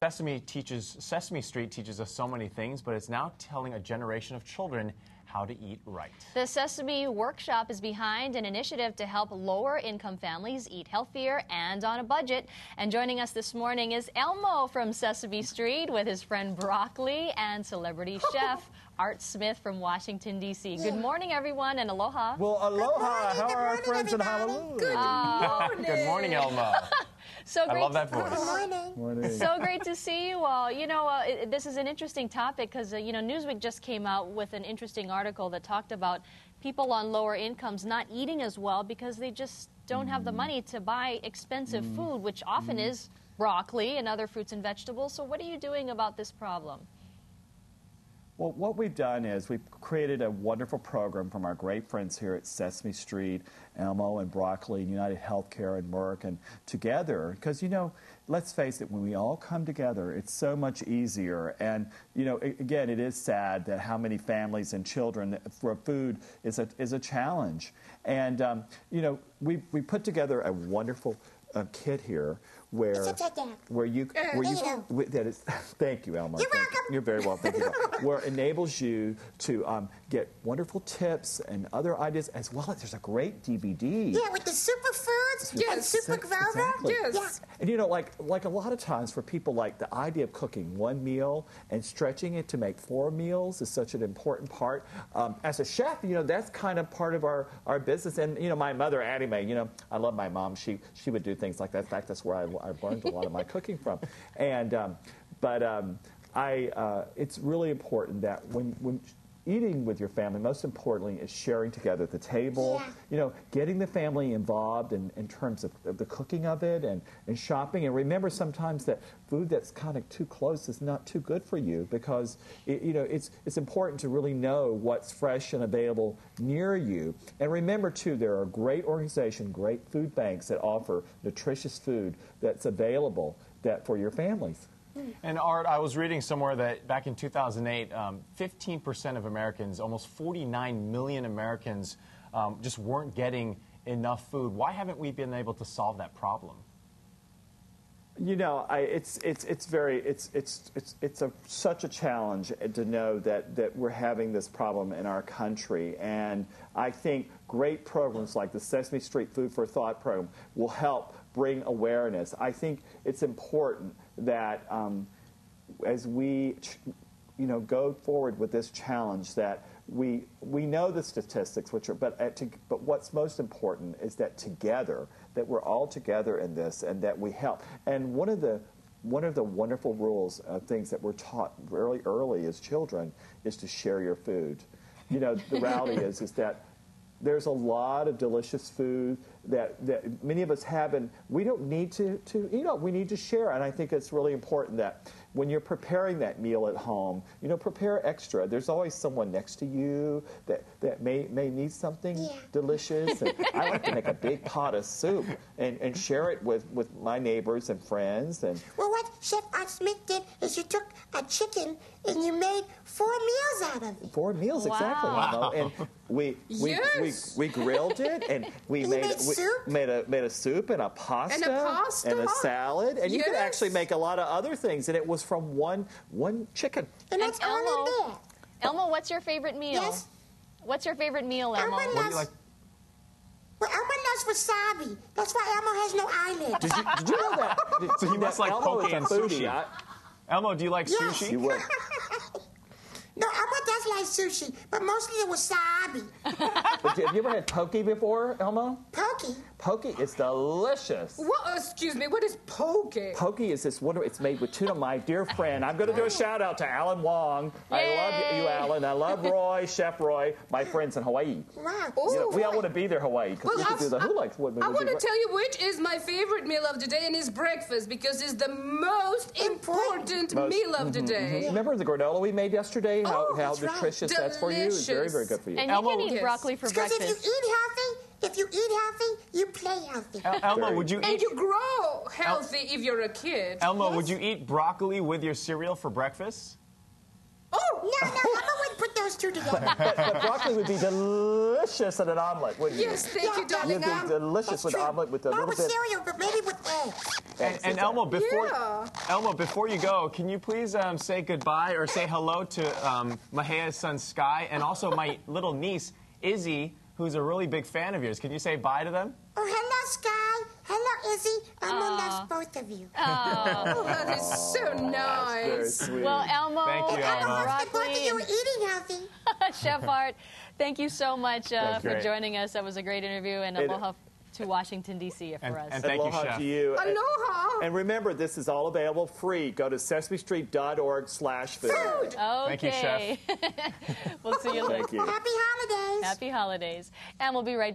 Sesame Street teaches us so many things, but it's now telling a generation of children how to eat right. The Sesame Workshop is behind an initiative to help lower-income families eat healthier and on a budget. And joining us this morning is Elmo from Sesame Street with his friend Broccoli and celebrity chef Art Smith from Washington, D.C. Good morning, everyone, and aloha. Well, aloha. How are our friends in everybody. Honolulu? Good morning. Good morning, Elmo. So great. I love that voice. Good morning. So great to see you all. You know, this is an interesting topic because, you know, Newsweek just came out with an interesting article that talked about people on lower incomes not eating as well because they just don't have the money to buy expensive food, which often is broccoli and other fruits and vegetables. So what are you doing about this problem? Well, what we've done is we've created a wonderful program from our great friends here at Sesame Street, Elmo and Broccoli, and United Healthcare and Merck, and together, because, you know, let's face it, when we all come together, it's so much easier. And, you know, again, it is sad that how many families and children for food is a challenge. And, you know, we put together a wonderful kit here where you that is thank you, Elmo. You're welcome. You're very welcome. Thank you. Where it enables you to get wonderful tips and other ideas, as well as there's a great DVD. Yeah, with the superfoods and super grover. Exactly. Yes. Yeah. And you know, like a lot of times for people, like the idea of cooking one meal and stretching it to make 4 meals is such an important part. As a chef, you know, that's kind of part of our business. And you know, my mother, Addie Mae, you know, I love my mom. She would do things like that. In fact, that's where I learned a lot of my cooking from. And it's really important that when eating with your family, most importantly, is sharing together at the table. Yeah. You know, getting the family involved in terms of the cooking of it and shopping. And remember sometimes that food that's kind of too close is not too good for you because, you know, it's important to really know what's fresh and available near you. And remember, too, there are great organizations, great food banks that offer nutritious food that's available for your families. And Art, I was reading somewhere that back in 2008, 15% of Americans, almost 49 million Americans, just weren't getting enough food. Why haven't we been able to solve that problem? You know, it's such a challenge to know that we're having this problem in our country, and I think great programs like the Sesame Street Food for Thought program will help bring awareness. I think it's important that as we, you know, go forward with this challenge, that we know the statistics, but what's most important is that together, that we're all together in this, and that we help. And one of the wonderful rules of things that we're taught really early as children is to share your food. You know, the reality is that there's a lot of delicious food that many of us have, and we don't need to you know, we need to share. And I think it's really important that when you're preparing that meal at home, you know, prepare extra. There's always someone next to you that may need something delicious. And I like to make a big pot of soup and share it with my neighbors and friends. And well, what Chef Art Smith did is you took a chicken and you made 4 meals out of it. 4 meals, exactly. Wow. And we grilled it, and we made a soup and a pasta and a salad, and you could actually make a lot of other things, and it was from one chicken. And that's all in there. Elmo, what's your favorite meal? Yes. What's your favorite meal, Elmo? Elmo What do you like? Well, Elmo loves wasabi. That's why Elmo has no eyelids. Did you know that? So he must like Elmo poke is a and foodie. sushi. Elmo, do you like Yes. sushi? You would. No, Elmo does like sushi, but mostly the wasabi. But have you ever had poke before, Elmo? Pokey. Poke is delicious. What? Excuse me. What is poke? Poke is this wonderful. It's made with tuna. My dear friend, I'm going to do a shout out to Alan Wong. I love you, Alan. I love Roy, Chef Roy, my friends in Hawaii. Wow. You know, we all want to be there, Hawaii, because we could do the who likes what. I want to tell you which is my favorite meal of the day, and it's breakfast, because it's the most important meal of the day. Remember the granola we made yesterday? How that's right. nutritious that's for you. It's very, very good for you. And Elmo, you can eat yes. broccoli for Because breakfast. if you eat healthy, you play healthy. Elmo, would you And eat? you grow healthy if you're a kid. Elmo, would you eat broccoli with your cereal for breakfast? Oh, no, Elmo would put the those two together. But broccoli would be delicious in an omelet, wouldn't you? Yes, thank you, darling. You'd be delicious That's with true. omelet with a Not little with bit. cereal, but maybe with eggs. And Elmo, Yeah. before you go, can you please say goodbye or say hello to Mahea's son Sky and also my little niece Izzy, who's a really big fan of yours. Can you say bye to them? Oh, hello, Sky. Hello, Izzy. Elmo loves both of you. Oh, that is so Very nice. sweet. Well, Elmo, Thank you, Elmo Elmo. hopes that both of broccoli, you are and eating healthy. Chef Art, thank you so much for Great. joining us. That was a great interview, and It- aloha to Washington, D.C. for us. and thank you, Aloha Chef. to you. Aloha. And remember, this is all available free. Go to sesamestreet.org/food. Food. Thank you, Okay. We'll see you later. Thank you. Happy holidays. Happy holidays. And we'll be right